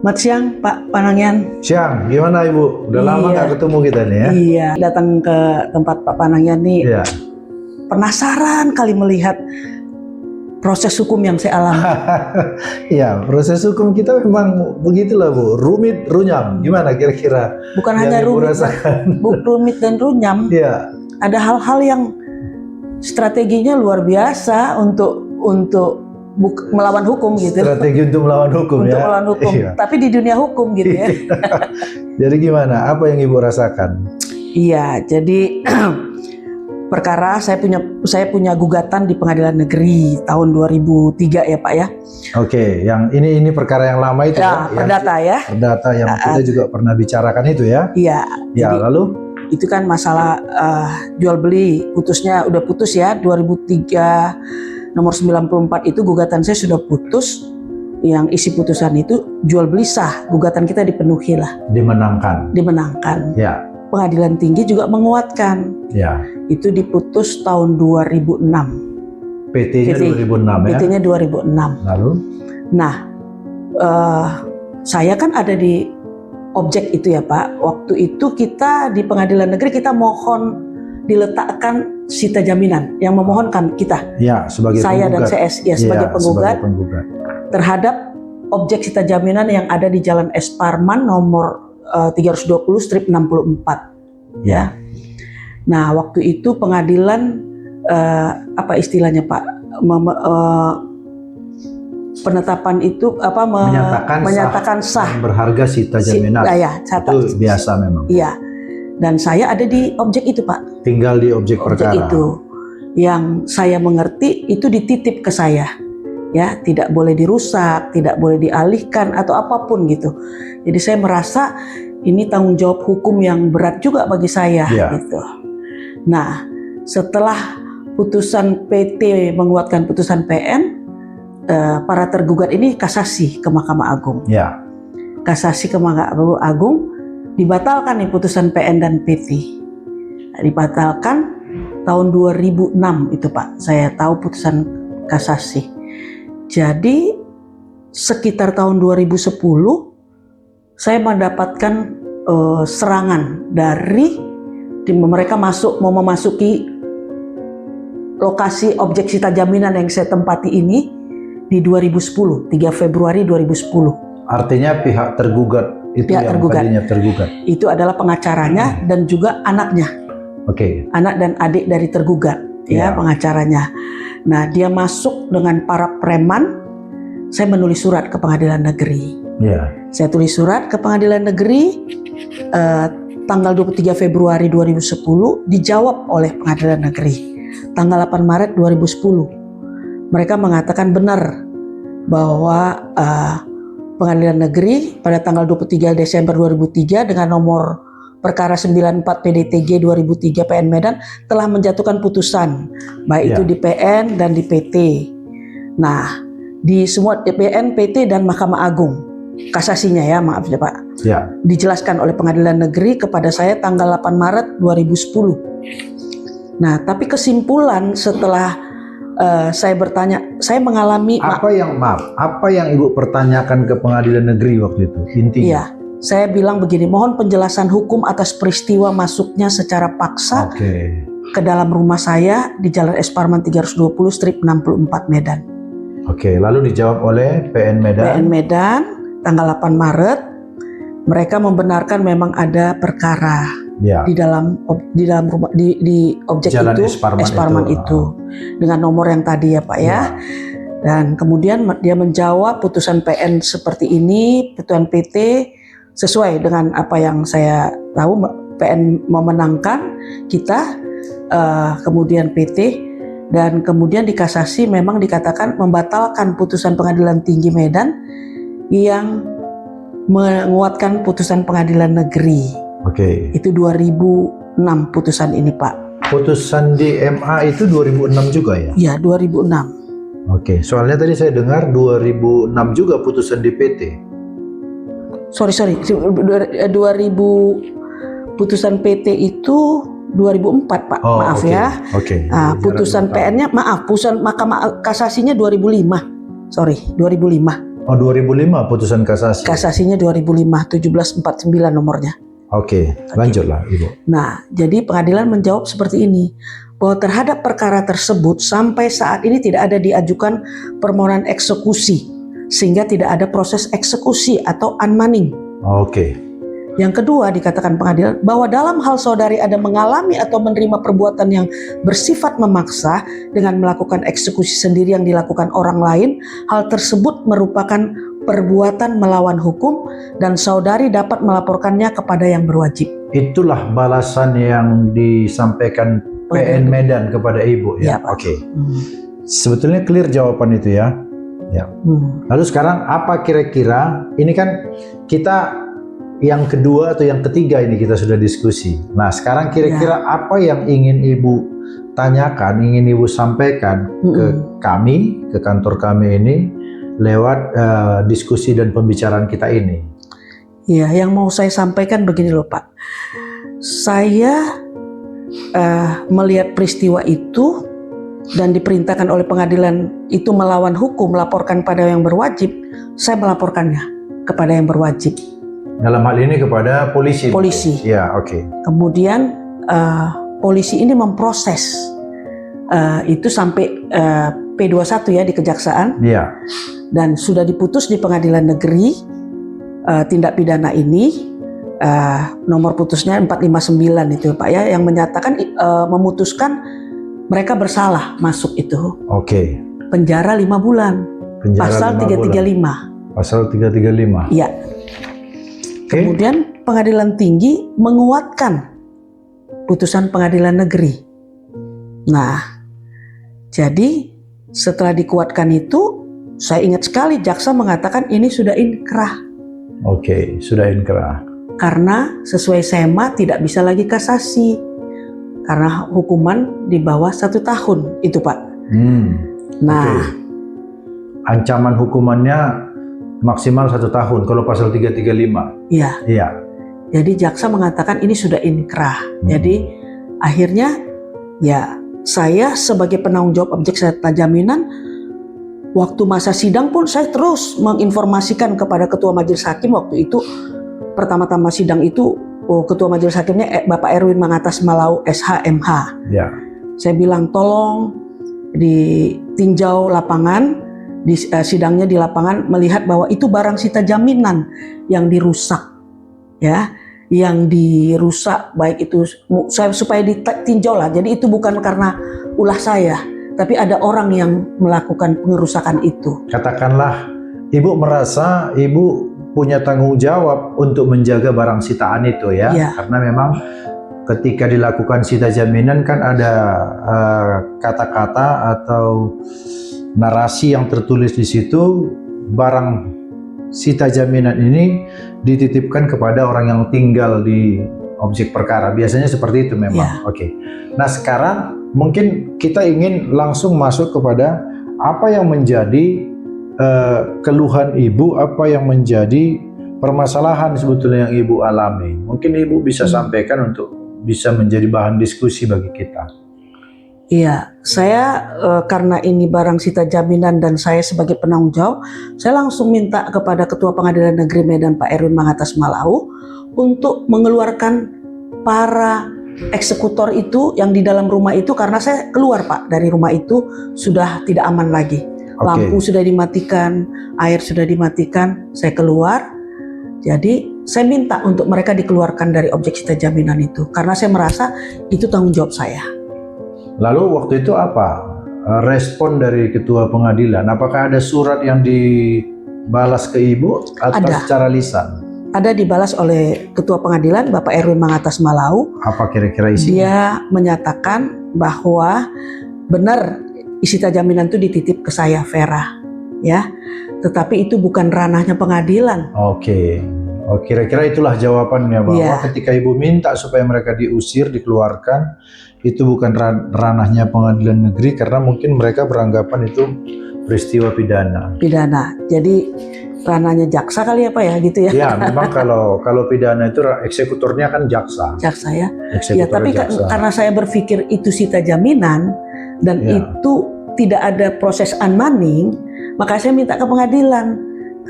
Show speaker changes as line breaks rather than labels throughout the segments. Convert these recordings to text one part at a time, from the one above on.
Selamat siang Pak Panangian.
Siang, gimana Ibu? Udah lama nggak ketemu kita nih ya?
Iya, datang ke tempat Pak Panangian nih.
Iya.
Penasaran kali melihat proses hukum yang saya alami.
Iya, proses hukum kita memang begitulah Bu, rumit, runyam. Gimana kira-kira?
Bukan
yang
hanya
Ibu
rumit rumit dan runyam.
Iya.
Ada hal-hal yang strateginya luar biasa untuk melawan hukum gitu.
Strategi untuk melawan hukum
untuk
ya.
melawan hukum.
Iya.
Tapi di dunia hukum gitu ya.
Jadi gimana? Apa yang Ibu rasakan?
Iya, jadi perkara saya punya gugatan di Pengadilan Negeri tahun 2003 ya Pak ya.
Oke, yang ini perkara yang lama itu
ya. Perdata ya.
Perdata yang kita juga pernah bicarakan itu ya.
Iya.
Ya,
jadi,
lalu?
Itu kan masalah jual beli, udah putus ya 2003 nomor 94 itu gugatan saya sudah putus. Yang isi putusan itu jual beli sah, gugatan kita dipenuhi lah. Dimenangkan.
Ya.
Pengadilan tinggi juga menguatkan.
Ya.
Itu diputus tahun 2006.
PT-nya 2006 ya.
PT-nya 2006.
Lalu?
Nah, saya kan ada di objek itu ya Pak. Waktu itu kita di Pengadilan Negeri kita mohon diletakkan sita jaminan yang memohonkan kita.
Ya, sebagai
saya
penggugat.
dan CS ya sebagai penggugat terhadap objek sita jaminan yang ada di Jalan S. Parman nomor 320/64 ya. Nah, waktu itu pengadilan apa istilahnya Pak? Penetapan itu apa menyatakan sah
berharga sita jaminan. Itu biasa memang.
Iya. Dan saya ada di objek itu Pak.
Tinggal di objek perkara.
Itu yang saya mengerti itu dititip ke saya. Ya, tidak boleh dirusak, tidak boleh dialihkan atau apapun gitu. Jadi saya merasa ini tanggung jawab hukum yang berat juga bagi saya gitu. Nah, setelah putusan PT menguatkan putusan PN, para tergugat ini kasasi ke Mahkamah Agung.
Ya.
Kasasi ke Mahkamah Agung, dibatalkan nih putusan PN dan PT. Dibatalkan tahun 2006 itu Pak. Saya tahu putusan kasasi. Jadi sekitar tahun 2010 saya mendapatkan serangan dari mereka mau memasuki lokasi objek sita jaminan yang saya tempati ini di 2010, 3 Februari 2010.
Artinya pihak tergugat itu yang tadinya tergugat. Itu
adalah pengacaranya dan juga anaknya.
Oke.
Anak dan adik dari tergugat ya pengacaranya. Nah, dia masuk dengan para preman. Saya menulis surat ke Pengadilan Negeri. Ya. Saya tulis surat ke Pengadilan Negeri tanggal 23 Februari 2010 dijawab oleh Pengadilan Negeri. Tanggal 8 Maret 2010. Mereka mengatakan benar bahwa Pengadilan Negeri pada tanggal 23 Desember 2003 dengan nomor perkara 94 PDTG 2003 PN Medan telah menjatuhkan putusan baik itu di PN dan di PT. Nah, di semua PN, PT dan Mahkamah Agung kasasinya ya, maaf ya Pak. Ya. Dijelaskan oleh Pengadilan Negeri kepada saya tanggal 8 Maret 2010. Nah, tapi kesimpulan setelah saya bertanya, saya mengalami
apa yang Ibu pertanyakan ke Pengadilan Negeri waktu itu intinya?
Iya, saya bilang begini, mohon penjelasan hukum atas peristiwa masuknya secara paksa ke dalam rumah saya di Jalan S. Parman 320/64 Medan.
Oke, lalu dijawab oleh PN Medan.
PN Medan tanggal 8 Maret mereka membenarkan memang ada perkara di dalam rumah di objek Jalan itu S. Parman itu dengan nomor yang tadi ya Pak ya. Dan kemudian dia menjawab putusan PN seperti ini, putusan PT sesuai dengan apa yang saya tahu. PN memenangkan kita, kemudian PT, dan kemudian di kasasi memang dikatakan membatalkan putusan Pengadilan Tinggi Medan yang menguatkan putusan Pengadilan Negeri. Itu 2006 putusan ini Pak.
Putusan di MA itu 2006 juga ya?
Iya, 2006.
Soalnya tadi saya dengar 2006 juga putusan di PT.
Sorry, 2000 putusan PT itu 2004 Pak, maaf ya. Nah, putusan PN-nya putusan Mahkamah Kasasinya 2005. Sorry, 2005.
Oh, 2005 putusan kasasi.
Kasasinya 2005, 1749 nomornya.
Oke, lanjutlah Ibu.
Nah, jadi pengadilan menjawab seperti ini, bahwa terhadap perkara tersebut sampai saat ini tidak ada diajukan permohonan eksekusi, sehingga tidak ada proses eksekusi atau unmanning.
Oke.
Yang kedua, dikatakan pengadilan bahwa dalam hal saudari ada mengalami atau menerima perbuatan yang bersifat memaksa dengan melakukan eksekusi sendiri yang dilakukan orang lain, hal tersebut merupakan perbuatan melawan hukum dan saudari dapat melaporkannya kepada yang berwajib.
Itulah balasan yang disampaikan PN Medan kepada Ibu ya.
Ya, Pak.
Oke. Sebetulnya clear jawaban itu ya. Ya. Lalu sekarang apa kira-kira, ini kan kita yang kedua atau yang ketiga ini kita sudah diskusi. Nah, sekarang kira-kira apa yang ingin Ibu tanyakan, ingin Ibu sampaikan ke kami, ke kantor kami ini lewat diskusi dan pembicaraan kita ini?
Ya, yang mau saya sampaikan begini loh Pak. Saya melihat peristiwa itu dan diperintahkan oleh pengadilan itu melawan hukum, melaporkan pada yang berwajib, saya melaporkannya kepada yang berwajib.
Dalam hal ini kepada polisi?
Polisi.
Ya, oke.
Kemudian polisi ini memproses itu sampai P21 ya di kejaksaan.
Ya.
Dan sudah diputus di pengadilan negeri tindak pidana ini, nomor putusnya 459 itu Pak ya, yang menyatakan memutuskan mereka bersalah masuk itu.
Oke.
Penjara 5 bulan. Pasal 335.
Pasal 335.
Iya. Kemudian pengadilan tinggi menguatkan putusan pengadilan negeri. Nah, jadi setelah dikuatkan itu, saya ingat sekali jaksa mengatakan ini sudah inkrah.
Oke, sudah inkrah.
Karena sesuai SEMA tidak bisa lagi kasasi. Karena hukuman di bawah 1 tahun itu Pak. Nah,
ancaman hukumannya maksimal 1 tahun kalau pasal 335.
Iya.
Iya.
Jadi jaksa mengatakan ini sudah inkrah. Jadi akhirnya ya saya sebagai penanggung jawab objek serta jaminan, waktu masa sidang pun saya terus menginformasikan kepada Ketua Majelis Hakim waktu itu. Pertama-tama sidang itu Ketua Majelis Hakimnya Bapak Erwin Mangatas Malau SH.MH. Ya. Saya bilang tolong ditinjau lapangan, di sidangnya di lapangan melihat bahwa itu barang sita jaminan yang dirusak, ya, yang dirusak baik itu saya supaya ditinjau lah. Jadi itu bukan karena ulah saya, tapi ada orang yang melakukan pengerusakan itu.
Katakanlah Ibu merasa Ibu punya tanggung jawab untuk menjaga barang sitaan itu ya, karena memang ketika dilakukan sita jaminan kan ada kata-kata atau narasi yang tertulis di situ, barang sita jaminan ini dititipkan kepada orang yang tinggal di objek perkara. Biasanya seperti itu memang. Oke. Nah sekarang mungkin kita ingin langsung masuk kepada apa yang menjadi keluhan Ibu, apa yang menjadi permasalahan sebetulnya yang Ibu alami. Mungkin Ibu bisa sampaikan untuk bisa menjadi bahan diskusi bagi kita.
Iya, saya karena ini barang sita jaminan dan saya sebagai penanggung jawab, saya langsung minta kepada Ketua Pengadilan Negeri Medan Pak Erwin Mangatas Malau untuk mengeluarkan para eksekutor itu yang di dalam rumah itu, karena saya keluar Pak dari rumah itu sudah tidak aman lagi. Lampu sudah dimatikan, air sudah dimatikan, saya keluar. Jadi saya minta untuk mereka dikeluarkan dari objek sita jaminan itu, karena saya merasa itu tanggung jawab saya.
Lalu waktu itu apa respon dari Ketua Pengadilan? Apakah ada surat yang dibalas ke Ibu atau secara lisan?
Ada dibalas oleh Ketua Pengadilan Bapak Erwin Mangatas Malau.
Apa kira-kira isinya?
Dia menyatakan bahwa benar sita jaminan itu dititip ke saya Vera, ya. Tetapi itu bukan ranahnya pengadilan.
Oke. Oh, kira-kira itulah jawabannya bahwa ketika Ibu minta supaya mereka diusir, dikeluarkan, itu bukan ranahnya pengadilan negeri karena mungkin mereka beranggapan itu peristiwa pidana.
Pidana. Jadi ranahnya jaksa kali apa ya gitu ya?
Ya, memang kalau pidana itu eksekutornya kan jaksa.
Jaksa ya. Ya, tapi karena saya berpikir itu sita jaminan dan itu tidak ada proses unmanning, maka saya minta ke pengadilan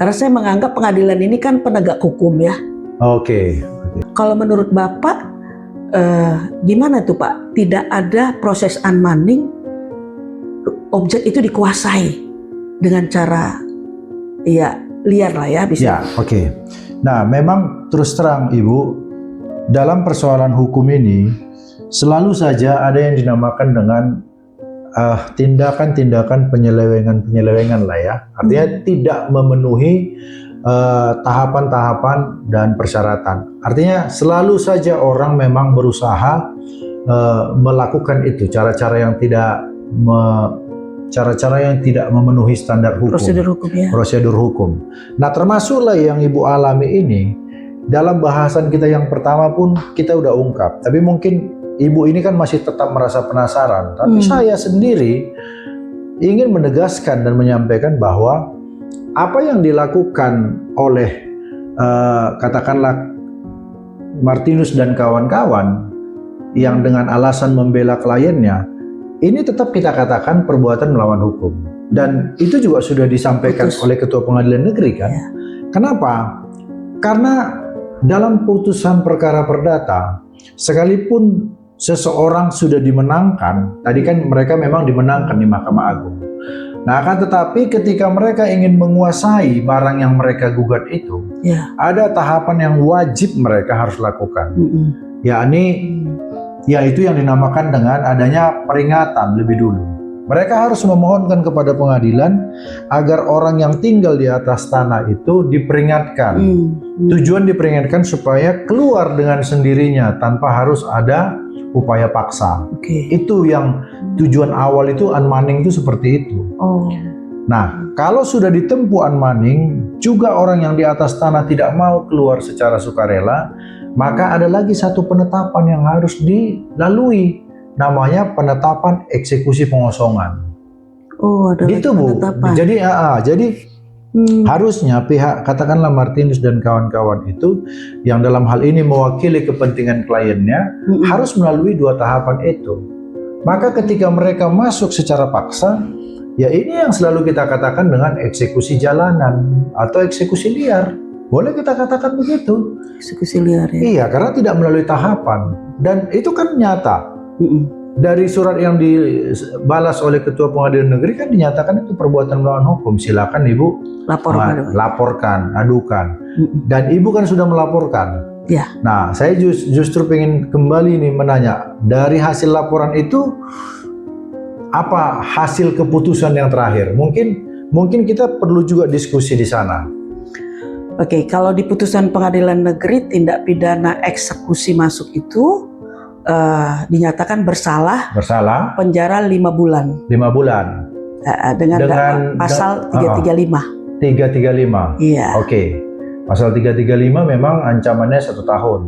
Karena saya menganggap pengadilan ini kan penegak hukum ya.
Oke.
Kalau menurut Bapak, gimana tuh Pak? Tidak ada proses unmanning, objek itu dikuasai dengan cara ya liar lah ya bisa.
Ya, oke. Nah, memang terus terang Ibu, dalam persoalan hukum ini selalu saja ada yang dinamakan dengan tindakan-tindakan penyelewengan lah ya. Artinya tidak memenuhi tahapan-tahapan dan persyaratan. Artinya selalu saja orang memang berusaha melakukan itu, cara-cara yang tidak memenuhi standar hukum.
Prosedur hukum ya.
Prosedur hukum. Nah, termasuklah yang Ibu alami ini. Dalam bahasan kita yang pertama pun kita udah ungkap. Tapi mungkin Ibu ini kan masih tetap merasa penasaran. Tapi saya sendiri ingin menegaskan dan menyampaikan bahwa apa yang dilakukan oleh katakanlah Martinus dan kawan-kawan yang dengan alasan membela kliennya, ini tetap kita katakan perbuatan melawan hukum. Dan itu juga sudah disampaikan oleh Ketua Pengadilan Negeri kan. Ya. Kenapa? Karena dalam putusan perkara perdata, sekalipun seseorang sudah dimenangkan, tadi kan mereka memang dimenangkan di Mahkamah Agung. Nah, akan tetapi ketika mereka ingin menguasai barang yang mereka gugat itu, ada tahapan yang wajib mereka harus lakukan. Yakni, yaitu yang dinamakan dengan adanya peringatan lebih dulu. Mereka harus memohonkan kepada pengadilan agar orang yang tinggal di atas tanah itu diperingatkan. Tujuan diperingatkan supaya keluar dengan sendirinya tanpa harus ada upaya paksa. Itu yang tujuan awal itu unmanning itu seperti itu. Nah, kalau sudah ditempuh unmanning, juga orang yang di atas tanah tidak mau keluar secara sukarela, maka ada lagi satu penetapan yang harus dilalui. Namanya penetapan eksekusi pengosongan.
Ada
gitu Bu. Jadi harusnya pihak katakanlah Martinus dan kawan-kawan itu yang dalam hal ini mewakili kepentingan kliennya harus melalui dua tahapan itu. Maka ketika mereka masuk secara paksa, ya ini yang selalu kita katakan dengan eksekusi jalanan atau eksekusi liar. Boleh kita katakan begitu.
Eksekusi liar ya.
Iya, karena tidak melalui tahapan. Dan itu kan nyata. Dari surat yang dibalas oleh Ketua Pengadilan Negeri kan dinyatakan itu perbuatan melawan hukum. Silakan Ibu laporkan, adukan. Dan Ibu kan sudah melaporkan.
Ya.
Nah, saya justru pengen kembali nih menanya, dari hasil laporan itu apa hasil keputusan yang terakhir? Mungkin kita perlu juga diskusi di sana.
Oke, kalau di putusan Pengadilan Negeri tindak pidana eksekusi masuk itu dinyatakan bersalah, penjara 5 bulan.
5 bulan.
Dengan pasal 335.
335.
Iya.
Oke. Pasal 335 memang ancamannya 1 tahun.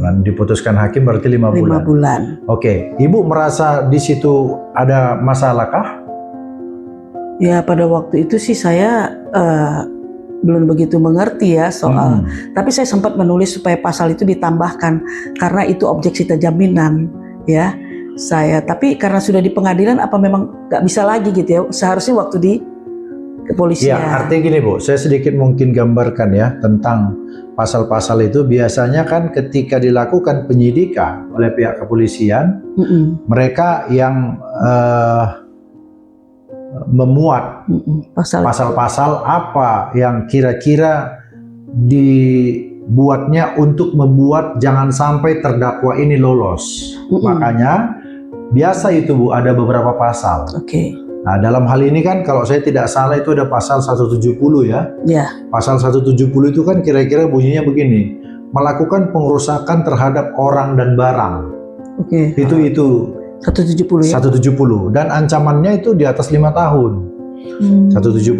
Dan diputuskan hakim berarti 5 bulan.
5 bulan.
Oke. Ibu merasa di situ ada masalah kah?
Ya, pada waktu itu sih saya belum begitu mengerti ya soal, tapi saya sempat menulis supaya pasal itu ditambahkan karena itu objek sita jaminan ya saya. Tapi karena sudah di pengadilan apa memang nggak bisa lagi gitu ya, seharusnya waktu di kepolisian.
Ya, artinya gini Bu, saya sedikit mungkin gambarkan ya tentang pasal-pasal itu. Biasanya kan ketika dilakukan penyidikan oleh pihak kepolisian, mereka yang memuat pasal-pasal apa yang kira-kira dibuatnya untuk membuat jangan sampai terdakwa ini lolos. Makanya biasa itu Bu, ada beberapa pasal. Nah, dalam hal ini kan kalau saya tidak salah itu ada pasal 170 ya. Pasal 170 itu kan kira-kira bunyinya begini, melakukan pengerusakan terhadap orang dan barang. Itu
170 ya?
170 dan ancamannya itu di atas 5 tahun. 170.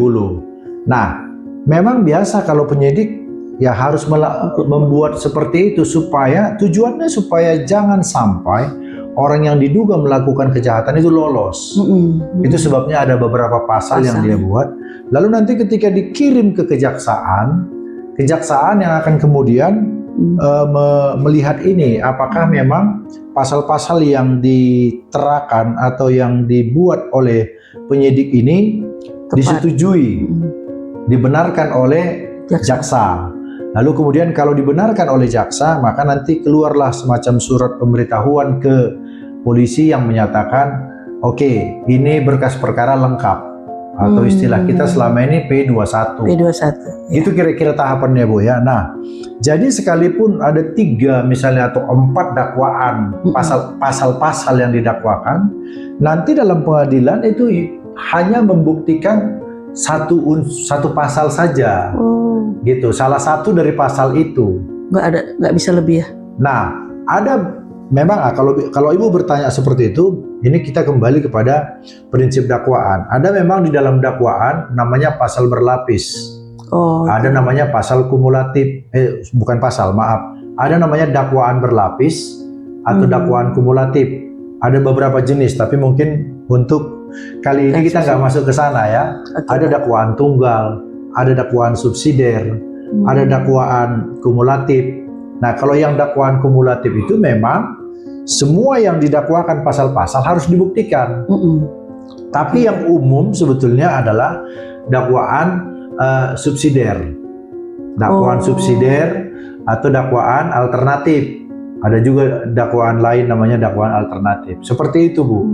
Nah, memang biasa kalau penyidik ya harus membuat seperti itu supaya tujuannya supaya jangan sampai orang yang diduga melakukan kejahatan itu lolos. Itu sebabnya ada beberapa pasal yang dia buat. Lalu nanti ketika dikirim ke kejaksaan yang akan kemudian melihat ini apakah memang pasal-pasal yang diterakan atau yang dibuat oleh penyidik ini disetujui dibenarkan oleh jaksa. Lalu kemudian kalau dibenarkan oleh jaksa, maka nanti keluarlah semacam surat pemberitahuan ke polisi yang menyatakan, oke, ini berkas perkara lengkap. Atau istilah kita selama ini P21.
P21.
Itu kira-kira tahapannya, Bu ya. Nah, jadi sekalipun ada 3 misalnya atau 4 dakwaan, pasal-pasal yang didakwakan, nanti dalam pengadilan itu hanya membuktikan satu pasal saja. Gitu, salah satu dari pasal itu.
Nggak bisa lebih ya.
Nah, ada memang kalau Ibu bertanya seperti itu, ini kita kembali kepada prinsip dakwaan. Ada memang di dalam dakwaan namanya pasal berlapis. Ada namanya pasal kumulatif. Bukan pasal, maaf. Ada namanya dakwaan berlapis atau dakwaan kumulatif. Ada beberapa jenis, tapi mungkin untuk kali ini kita nggak masuk ke sana ya. Ada dakwaan tunggal, ada dakwaan subsidiar, ada dakwaan kumulatif. Nah, kalau yang dakwaan kumulatif itu memang semua yang didakwakan pasal-pasal harus dibuktikan. Tapi yang umum sebetulnya adalah dakwaan subsidiar. Dakwaan subsidiar atau dakwaan alternatif. Ada juga dakwaan lain namanya dakwaan alternatif. Seperti itu, Bu.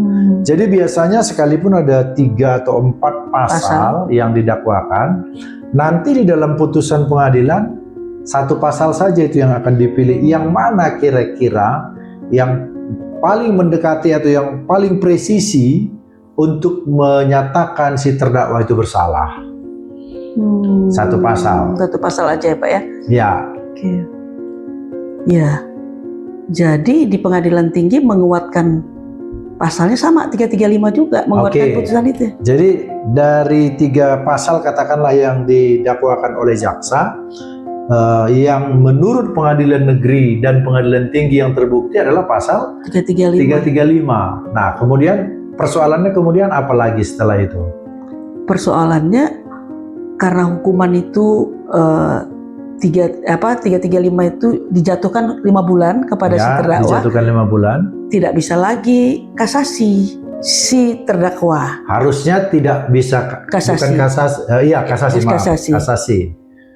Jadi biasanya sekalipun ada 3 atau 4 pasal yang didakwakan, nanti di dalam putusan pengadilan satu pasal saja itu yang akan dipilih. Yang mana kira-kira yang paling mendekati atau yang paling presisi untuk menyatakan si terdakwa itu bersalah. Satu pasal.
Satu pasal aja ya Pak ya?
Ya.
Oke. Ya. Jadi di pengadilan tinggi menguatkan pasalnya sama 335 juga menguatkan putusan itu.
Jadi dari 3 pasal katakanlah yang didakwakan oleh jaksa, yang menurut pengadilan negeri dan pengadilan tinggi yang terbukti adalah pasal 335. Nah, kemudian persoalannya kemudian apa lagi setelah itu?
Persoalannya karena hukuman itu 335 itu dijatuhkan 5 bulan kepada si terdakwa.
Dijatuhkan 5 bulan.
Tidak bisa lagi kasasi si terdakwa.
Harusnya tidak bisa
kasasi.
Bukan kasasi. Kasasi.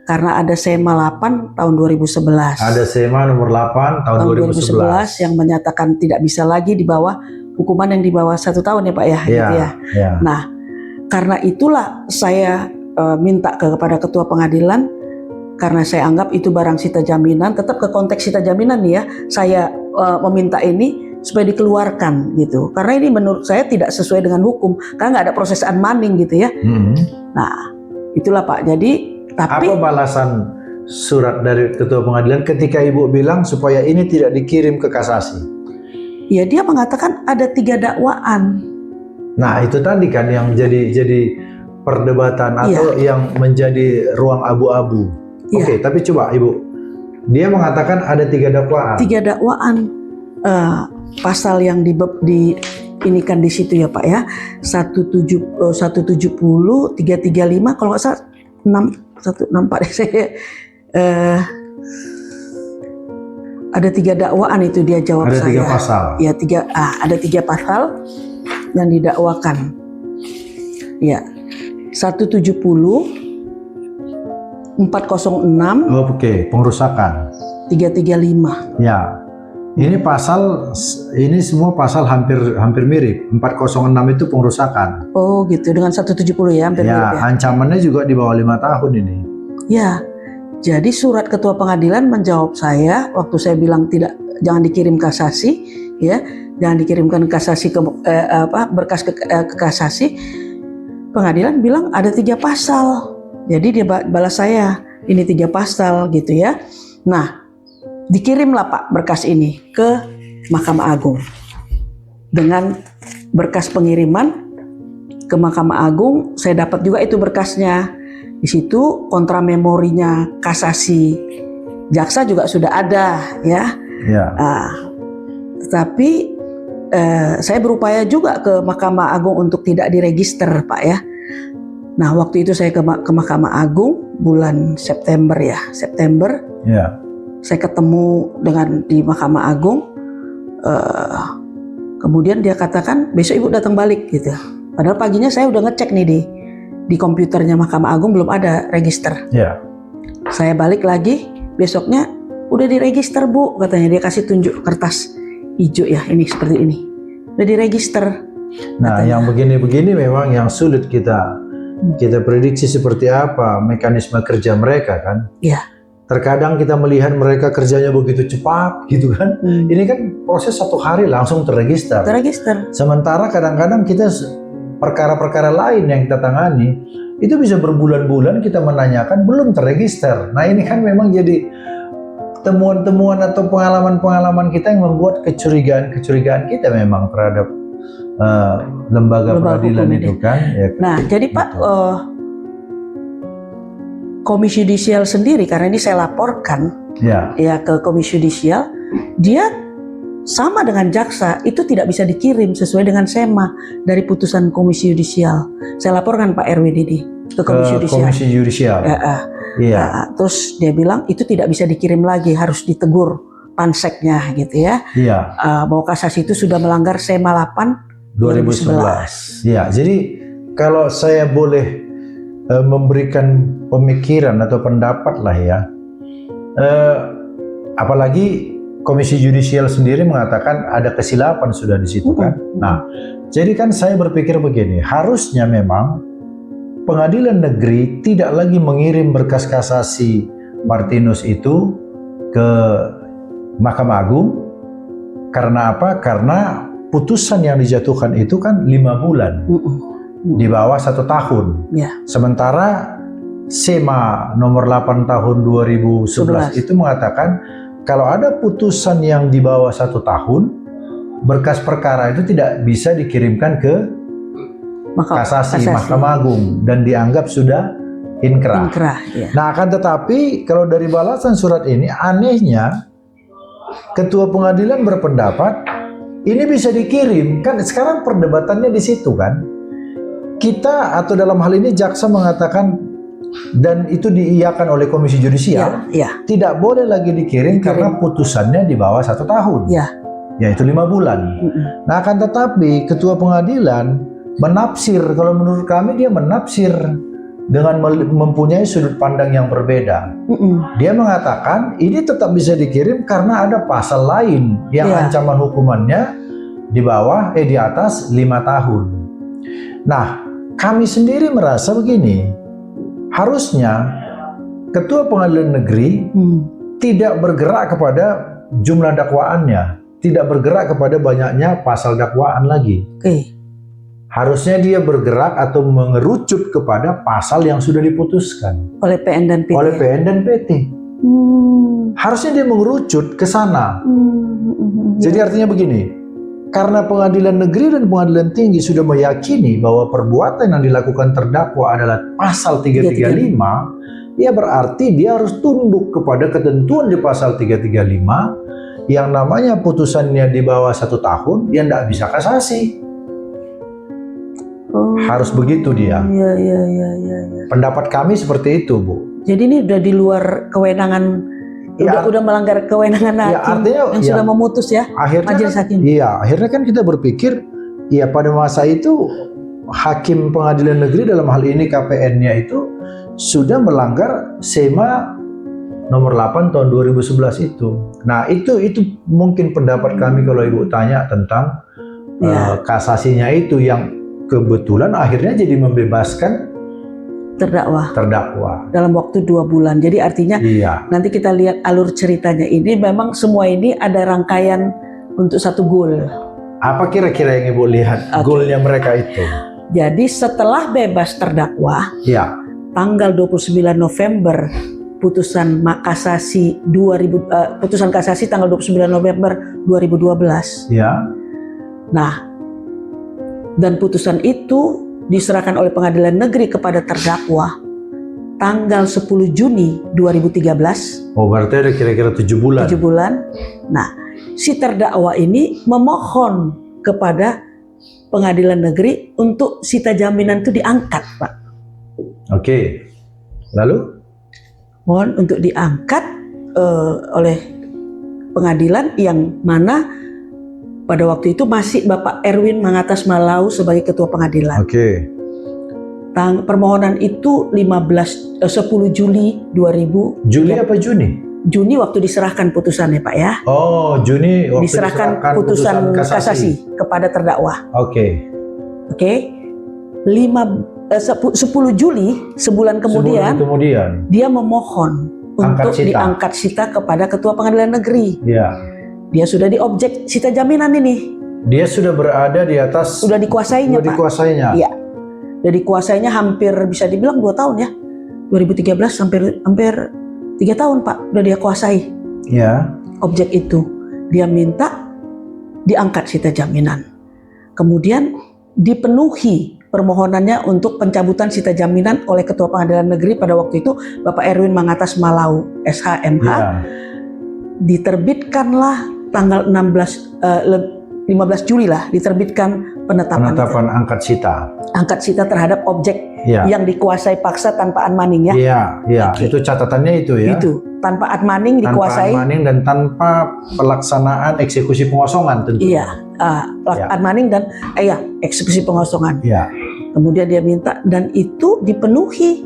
Karena ada SEMA 8 tahun 2011.
Ada SEMA nomor 8 tahun 2011
yang menyatakan tidak bisa lagi di bawah hukuman yang di bawah 1 tahun ya Pak ya. Gitu ya. Nah, karena itulah saya minta kepada ketua pengadilan, karena saya anggap itu barang sita jaminan, tetap ke konteks sita jaminan nih ya. Saya meminta ini supaya dikeluarkan gitu. Karena ini menurut saya tidak sesuai dengan hukum, karena nggak ada proses unmanning gitu ya. Nah, itulah Pak. Jadi tapi
apa balasan surat dari ketua pengadilan ketika Ibu bilang supaya ini tidak dikirim ke kasasi?
Ya, dia mengatakan ada 3 dakwaan.
Nah, itu tadi kan yang jadi perdebatan atau yang menjadi ruang abu-abu. Oke, tapi coba Ibu. Dia mengatakan ada 3 dakwaan.
3 dakwaan. Pasal yang inikan di situ ya Pak ya. 170, 335 kalau nggak salah 164 saya ada 3 dakwaan itu dia jawab
ada
saya.
Ada 3 pasal.
Ya, ada 3 pasal yang didakwakan. Ya. 170, 406.
Pengrusakan.
335.
Ya. Ini pasal, ini semua pasal hampir mirip. 406 itu pengrusakan.
Oh gitu, dengan 170 ya hampir mirip ya.
Ancamannya juga di bawah 5 tahun ini.
Ya, jadi surat ketua pengadilan menjawab saya waktu saya bilang jangan dikirim kasasi, ya, jangan dikirimkan kasasi ke berkas ke kasasi. Pengadilan bilang ada 3 pasal. Jadi dia balas saya, ini 3 pasal gitu ya. Nah, dikirimlah Pak berkas ini ke Mahkamah Agung. Dengan berkas pengiriman ke Mahkamah Agung, saya dapat juga itu berkasnya. Di situ kontra memorinya kasasi jaksa juga sudah ada ya. Tetapi saya berupaya juga ke Mahkamah Agung untuk tidak diregister Pak ya. Nah, waktu itu saya ke Mahkamah Agung bulan September ya. Saya ketemu di Mahkamah Agung. Kemudian dia katakan besok Ibu datang balik gitu. Padahal paginya saya udah ngecek nih di komputernya Mahkamah Agung belum ada register.
Ya.
Saya balik lagi, besoknya udah diregister Bu, katanya. Dia kasih tunjuk kertas hijau ya, ini seperti ini. Udah diregister.
Nah, katanya. Yang begini-begini memang yang sulit kita prediksi seperti apa mekanisme kerja mereka kan.
Iya.
Terkadang kita melihat mereka kerjanya begitu cepat gitu kan. Ini kan proses 1 hari langsung terregister. Sementara kadang-kadang kita perkara-perkara lain yang kita tangani itu bisa berbulan-bulan kita menanyakan belum terregister. Nah ini kan memang jadi temuan-temuan atau pengalaman-pengalaman kita yang membuat kecurigaan-kecurigaan kita memang terhadap lembaga peradilan itu kan. Ya,
nah jadi Pak, Komisi Yudisial sendiri, karena ini saya laporkan ya ke Komisi Yudisial, dia sama dengan jaksa itu tidak bisa dikirim sesuai dengan SEMA dari putusan Komisi Yudisial. Saya laporkan Pak RW Didi ke Komisi Yudisial. Ya, terus dia bilang itu tidak bisa dikirim lagi, harus ditegur panseknya gitu ya. Bahwa kasasi itu sudah melanggar SEMA 8 2011.
Ya, jadi kalau saya boleh memberikan pemikiran atau pendapat lah ya, apalagi Komisi Yudisial sendiri mengatakan ada kesilapan sudah di situ kan. Nah, jadi kan saya berpikir begini, harusnya memang pengadilan negeri tidak lagi mengirim berkas kasasi Martinus itu ke Mahkamah Agung. Karena apa? Karena putusan yang dijatuhkan itu kan 5 bulan. Di bawah 1 tahun. Sementara SEMA nomor 8 tahun 2011 itu mengatakan kalau ada putusan yang di bawah 1 tahun, berkas perkara itu tidak bisa dikirimkan ke kasasi Mahkamah Agung dan dianggap sudah inkrah. Nah, akan tetapi kalau dari balasan surat ini, anehnya Ketua Pengadilan berpendapat ini bisa dikirim. Kan sekarang perdebatannya di situ kan. Kita atau dalam hal ini jaksa mengatakan dan itu diiyakan oleh Komisi Yudisial tidak boleh lagi dikirim karena putusannya di bawah 1 tahun, yaitu 5 bulan. Nah, akan tetapi Ketua Pengadilan menafsir, kalau menurut kami dia menafsir dengan mempunyai sudut pandang yang berbeda. Dia mengatakan ini tetap bisa dikirim karena ada pasal lain yang ancaman hukumannya di atas 5 tahun. Nah, kami sendiri merasa begini, harusnya Ketua Pengadilan Negeri tidak bergerak kepada jumlah dakwaannya, tidak bergerak kepada banyaknya pasal dakwaan lagi. Harusnya dia bergerak atau mengerucut kepada pasal yang sudah diputuskan
oleh PN dan PT.
Harusnya dia mengerucut ke sana. Jadi artinya begini, karena pengadilan negeri dan pengadilan tinggi sudah meyakini bahwa perbuatan yang dilakukan terdakwa adalah pasal 335, ya berarti dia harus tunduk kepada ketentuan di pasal 335 yang namanya putusannya di bawah 1 tahun, dia tidak bisa kasasi. Harus begitu dia. Pendapat kami seperti itu, Bu.
Jadi ini udah di luar kewenangan. Udah melanggar kewenangan hakim yang sudah memutus ya, majelis hakim.
Iya, akhirnya kan kita berpikir, ya pada masa itu hakim pengadilan negeri dalam hal ini KPN-nya itu sudah melanggar SEMA nomor 8 tahun 2011 itu. Nah itu mungkin pendapat kami kalau Ibu tanya tentang kasasinya itu yang kebetulan akhirnya jadi membebaskan terdakwa
dalam waktu 2 bulan. Jadi artinya nanti kita lihat alur ceritanya ini memang semua ini ada rangkaian untuk satu goal.
Apa kira-kira yang Ibu lihat goalnya mereka itu?
Jadi setelah bebas terdakwa, tanggal 29 November putusan kasasi putusan kasasi tanggal 29 November 2012. Nah, dan putusan itu diserahkan oleh Pengadilan Negeri kepada terdakwa tanggal 10 Juni 2013.
Oh, berarti ada kira-kira 7 bulan.
7 bulan. Nah, si terdakwa ini memohon kepada Pengadilan Negeri untuk sita jaminan itu diangkat, Pak.
Oke. Lalu?
Mohon untuk diangkat oleh pengadilan yang mana pada waktu itu masih Bapak Erwin Mangatas Malau sebagai ketua pengadilan.
Oke.
Permohonan itu 10 Juli 2000.
Juli apa Juni?
Juni waktu diserahkan putusannya Pak ya.
Oh, Juni waktu
diserahkan putusan kasasi kepada terdakwa.
Oke.
10 Juli sebulan kemudian dia memohon untuk diangkat sita kepada Ketua Pengadilan Negeri.
Ya.
Dia sudah di objek sita jaminan ini.
Dia sudah berada di atas.
Sudah dikuasainya Pak. Iya. Sudah dikuasainya hampir bisa dibilang 2 tahun ya. 2013 hampir 3 tahun Pak. Sudah dia kuasai.
Ya.
Objek itu. Dia minta diangkat sita jaminan. Kemudian dipenuhi permohonannya untuk pencabutan sita jaminan oleh Ketua Pengadilan Negeri pada waktu itu Bapak Erwin Mangatas Malau SH.MH. Ya. Diterbitkanlah tanggal 15 Juli lah diterbitkan penetapan
angkat sita.
Angkat sita terhadap objek yang dikuasai paksa tanpa unmanning ya.
Iya. Itu catatannya itu ya.
Itu tanpa unmanning dikuasai.
Tanpa unmanning dan tanpa pelaksanaan eksekusi pengosongan tentu.
Iya. Unmanning dan eksekusi pengosongan.
Iya.
Kemudian dia minta dan itu dipenuhi,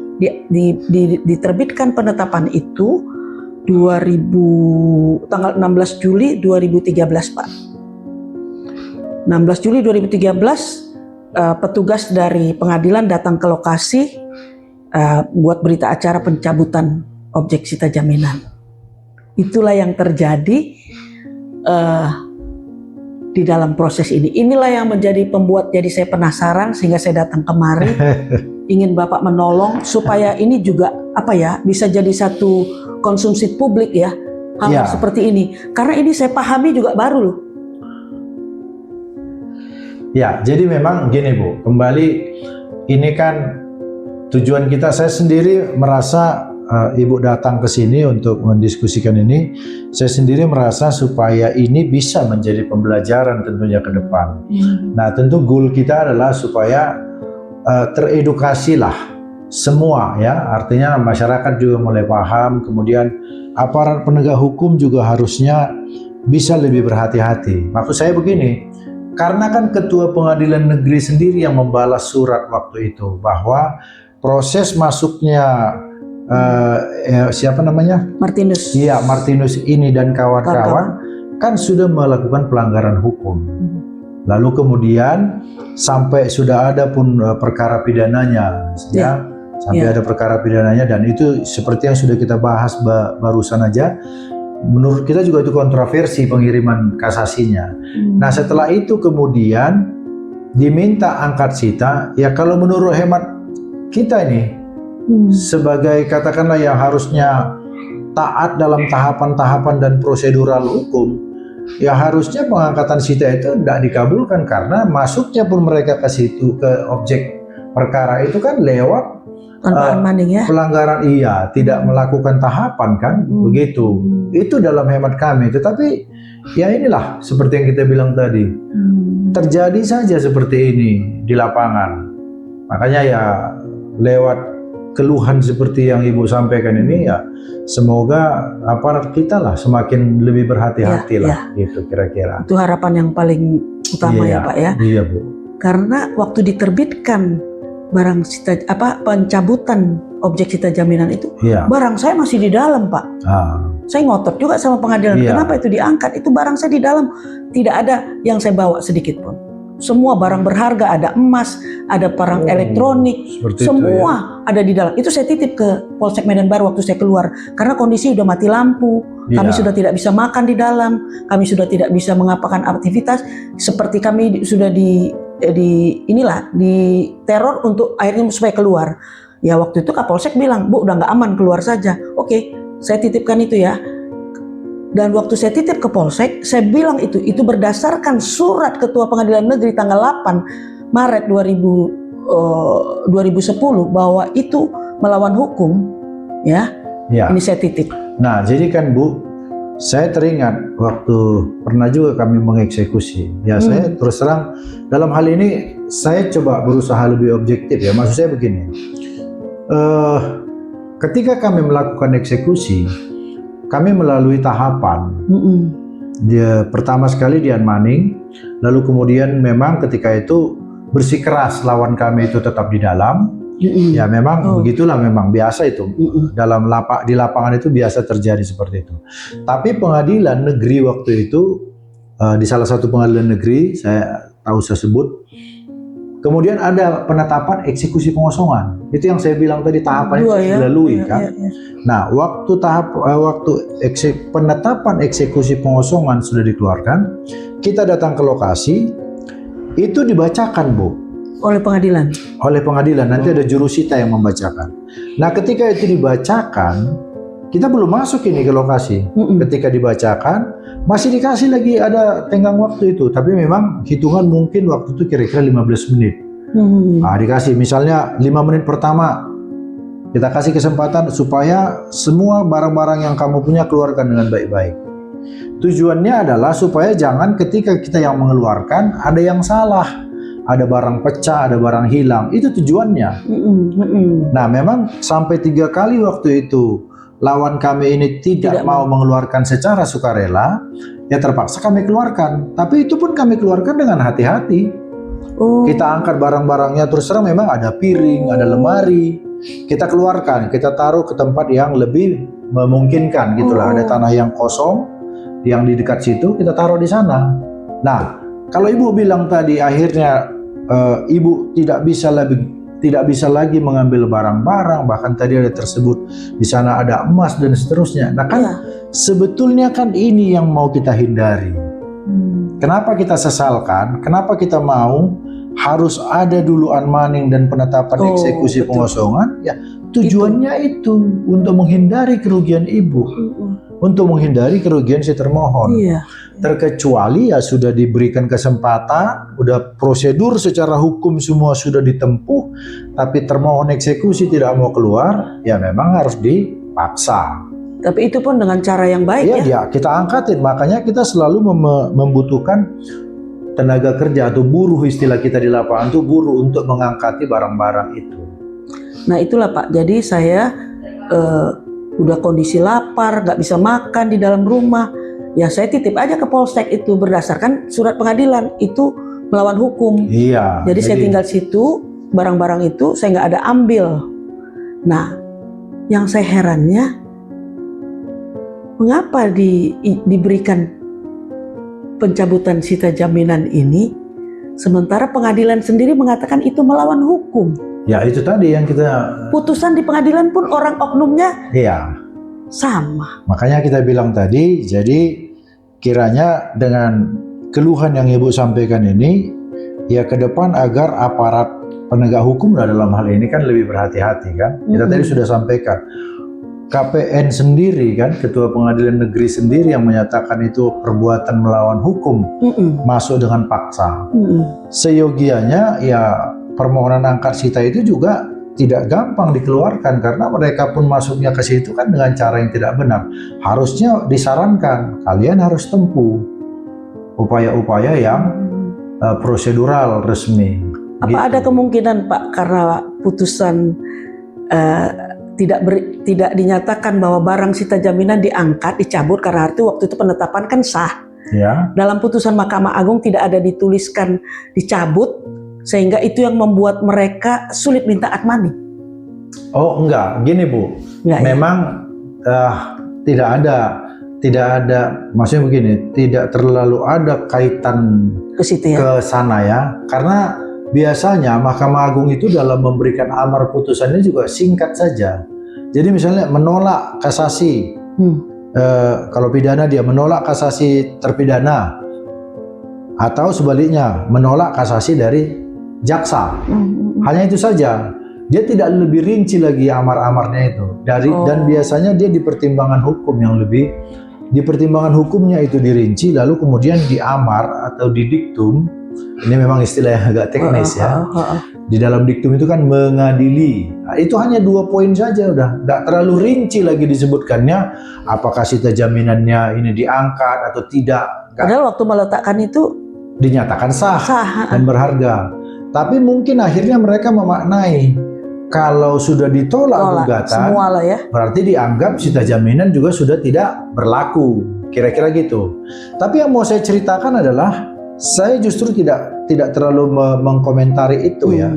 diterbitkan penetapan itu tanggal 16 Juli 2013 Pak. 16 Juli 2013 petugas dari pengadilan datang ke lokasi buat berita acara pencabutan objek sita jaminan. Itulah yang terjadi di dalam proses ini. Inilah yang menjadi pembuat jadi saya penasaran sehingga saya datang kemari ingin Bapak menolong supaya ini juga bisa jadi satu konsumsi publik ya hal seperti ini. Karena ini saya pahami juga baru loh.
Ya, jadi memang gini Bu, kembali ini kan tujuan kita, saya sendiri merasa Ibu datang ke sini untuk mendiskusikan ini, saya sendiri merasa supaya ini bisa menjadi pembelajaran tentunya ke depan. Nah tentu goal kita adalah supaya teredukasilah semua ya, artinya masyarakat juga mulai paham, kemudian aparat penegak hukum juga harusnya bisa lebih berhati-hati. Maksud saya begini, karena kan Ketua Pengadilan Negeri sendiri yang membalas surat waktu itu bahwa proses masuknya siapa namanya?
Martinus.
Iya, Martinus ini dan kawan-kawan kan sudah melakukan pelanggaran hukum. Lalu kemudian sampai sudah ada pun perkara pidananya, ya. Sampai ada perkara pidananya dan itu seperti yang sudah kita bahas barusan aja. Menurut kita juga itu kontroversi pengiriman kasasinya. Nah setelah itu kemudian diminta angkat sita, ya kalau menurut hemat kita ini sebagai katakanlah yang harusnya taat dalam tahapan-tahapan dan prosedural hukum, ya harusnya pengangkatan sita itu tidak dikabulkan karena masuknya pun mereka ke situ ke objek perkara itu kan lewat pelanggaran tidak melakukan tahapan kan begitu. Itu dalam hemat kami. Tetapi ya inilah seperti yang kita bilang tadi terjadi saja seperti ini di lapangan. Makanya ya lewat keluhan seperti yang Ibu sampaikan ini ya semoga aparat kita lah semakin lebih berhati-hati gitu kira-kira.
Itu harapan yang paling utama ya Pak ya.
Iya Bu.
Karena waktu diterbitkan barang sita pencabutan objek sita jaminan itu barang saya masih di dalam Pak. Saya ngotot juga sama pengadilan kenapa itu diangkat, itu barang saya di dalam, tidak ada yang saya bawa sedikit pun, semua barang berharga, ada emas, ada barang elektronik, semua ada di dalam. Itu saya titip ke Polsek Medan Baru waktu saya keluar karena kondisi udah mati lampu, kami sudah tidak bisa makan di dalam, kami sudah tidak bisa mengapakan aktivitas, seperti kami sudah di teror untuk akhirnya supaya keluar. Ya waktu itu Kapolsek bilang, Bu udah nggak aman, keluar saja. Oke, saya titipkan itu ya. Dan waktu saya titip ke Polsek, saya bilang itu berdasarkan surat Ketua Pengadilan Negeri tanggal 8 Maret 2010 bahwa itu melawan hukum, ya. Ini saya titip.
Nah jadi kan Bu, saya teringat waktu pernah juga kami mengeksekusi. Ya saya terus terang dalam hal ini saya coba berusaha lebih objektif ya. Maksud saya begini, ketika kami melakukan eksekusi, kami melalui tahapan. Dia pertama sekali di unmanning, lalu kemudian memang ketika itu bersikeras lawan kami itu tetap di dalam. Ya memang begitulah, memang biasa itu. Di lapangan itu biasa terjadi seperti itu. Tapi pengadilan negeri waktu itu, di salah satu pengadilan negeri, saya sebut, kemudian ada penetapan eksekusi pengosongan. Itu yang saya bilang tadi, tahapan itu dilalui kan. Nah, waktu penetapan eksekusi pengosongan sudah dikeluarkan, kita datang ke lokasi, itu dibacakan, Bu.
Oleh pengadilan? Oleh pengadilan,
nanti ada jurusita yang membacakan. Nah, ketika itu dibacakan, kita belum masuk ini ke lokasi. Ketika dibacakan, masih dikasih lagi ada tenggang waktu itu. Tapi memang hitungan mungkin waktu itu kira-kira 15 menit. Nah, dikasih misalnya 5 menit pertama, kita kasih kesempatan supaya semua barang-barang yang kamu punya keluarkan dengan baik-baik. Tujuannya adalah supaya jangan ketika kita yang mengeluarkan ada yang salah, ada barang pecah, ada barang hilang. Itu tujuannya. Nah, memang sampai 3 kali waktu itu lawan kami ini tidak mau mengeluarkan secara sukarela, ya terpaksa kami keluarkan. Tapi itu pun kami keluarkan dengan hati-hati. Kita angkat barang-barangnya, terus terang memang ada piring, ada lemari. Kita keluarkan, kita taruh ke tempat yang lebih memungkinkan gitulah. Ada tanah yang kosong yang di dekat situ, kita taruh di sana. Nah, kalau Ibu bilang tadi akhirnya Ibu tidak bisa lagi mengambil barang-barang, bahkan tadi ada tersebut di sana ada emas dan seterusnya. Nah kan sebetulnya kan ini yang mau kita hindari. Kenapa kita sesalkan? Kenapa kita mau harus ada dulu unmanning dan penetapan eksekusi pengosongan? Ya, tujuannya itu untuk menghindari kerugian Ibu, untuk menghindari kerugian si termohon. Terkecuali ya sudah diberikan kesempatan, udah prosedur secara hukum semua sudah ditempuh, tapi termohon eksekusi tidak mau keluar, ya memang harus dipaksa.
Tapi itu pun dengan cara yang baik
ya? Kita angkatin, makanya kita selalu membutuhkan tenaga kerja atau buruh, istilah kita di lapangan itu buruh untuk mengangkati barang-barang itu.
Nah itulah Pak, jadi saya udah kondisi lapar, gak bisa makan di dalam rumah, ya saya titip aja ke Polsek itu berdasarkan surat pengadilan, itu melawan hukum. Jadi saya tinggal situ, barang-barang itu saya nggak ada ambil. Nah, yang saya herannya, mengapa diberikan pencabutan sita jaminan ini, sementara pengadilan sendiri mengatakan itu melawan hukum.
Ya itu tadi yang kita...
Putusan di pengadilan pun orang oknumnya sama.
Makanya kita bilang tadi, jadi kiranya dengan keluhan yang Ibu sampaikan ini, ya ke depan agar aparat penegak hukum dalam hal ini kan lebih berhati-hati kan. Kita tadi sudah sampaikan. KPN sendiri kan, Ketua Pengadilan Negeri sendiri yang menyatakan itu perbuatan melawan hukum, masuk dengan paksa. Seyogianya ya permohonan angkat sita itu juga tidak gampang dikeluarkan karena mereka pun masuknya ke situ kan dengan cara yang tidak benar. Harusnya disarankan kalian harus tempuh upaya-upaya yang prosedural resmi.
Apa ada kemungkinan Pak karena putusan tidak dinyatakan bahwa barang sita jaminan diangkat, dicabut karena itu waktu itu penetapan kan sah. Dalam putusan Mahkamah Agung tidak ada dituliskan dicabut, sehingga itu yang membuat mereka sulit minta admani.
Oh enggak, gini Bu, memang tidak ada, maksudnya begini, tidak terlalu ada kaitan
ke situ
ke sana ya, karena biasanya Mahkamah Agung itu dalam memberikan amar putusannya juga singkat saja. Jadi misalnya menolak kasasi, kalau pidana dia menolak kasasi terpidana, atau sebaliknya menolak kasasi dari jaksa. Hanya itu saja. Dia tidak lebih rinci lagi amar-amarnya itu. Dan biasanya dia di pertimbangan hukum yang lebih, di pertimbangan hukumnya itu dirinci, lalu kemudian di amar atau di diktum. Ini memang istilah yang agak teknis ya. Di dalam diktum itu kan mengadili. Nah, itu hanya 2 poin saja, udah nggak terlalu rinci lagi disebutkannya. Apakah sita jaminannya ini diangkat atau tidak?
Padahal waktu meletakkan itu
dinyatakan sah dan berharga. Tapi mungkin akhirnya mereka memaknai kalau sudah ditolak gugatan, berarti dianggap sita jaminan juga sudah tidak berlaku. Kira-kira gitu. Tapi yang mau saya ceritakan adalah saya justru tidak terlalu mengkomentari itu ya.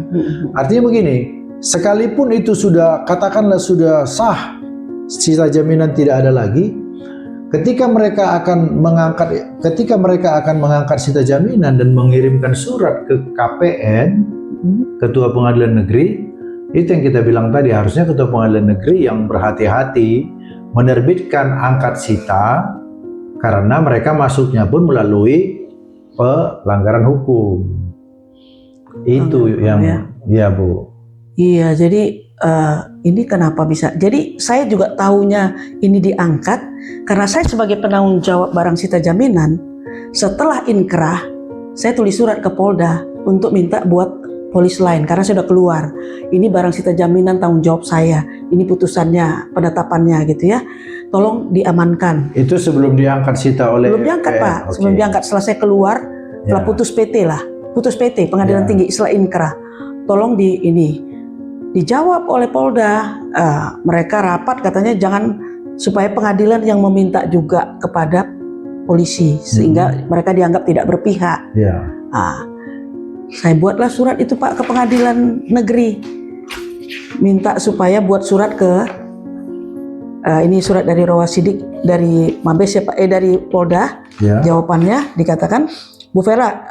Artinya begini, sekalipun itu sudah katakanlah sudah sah, sisa jaminan tidak ada lagi, ketika mereka akan mengangkat sita jaminan dan mengirimkan surat ke KPN, Ketua Pengadilan Negeri, itu yang kita bilang tadi, harusnya Ketua Pengadilan Negeri yang berhati-hati menerbitkan angkat sita, karena mereka masuknya pun melalui pelanggaran hukum. Itu ya Bu.
Iya, jadi ini kenapa bisa? Jadi saya juga tahunya ini diangkat karena saya sebagai penanggung jawab barang sita jaminan, setelah inkrah saya tulis surat ke Polda untuk minta buat polis lain karena saya sudah keluar. Ini barang sita jaminan tanggung jawab saya. Ini putusannya, penetapannya gitu ya. Tolong diamankan.
Itu sebelum diangkat sita oleh
Belum diangkat Pak, okay. Sebelum diangkat, setelah saya keluar, setelah putus PT lah, putus PT Pengadilan Tinggi setelah inkrah. Tolong dijawab oleh Polda. Mereka rapat katanya jangan, supaya pengadilan yang meminta juga kepada polisi sehingga mereka dianggap tidak berpihak. Saya buatlah surat itu Pak ke Pengadilan Negeri, minta supaya buat surat ke ini surat dari Rawasidik dari Mabes ya Pak, dari Polda. Jawabannya dikatakan, Bu Vera,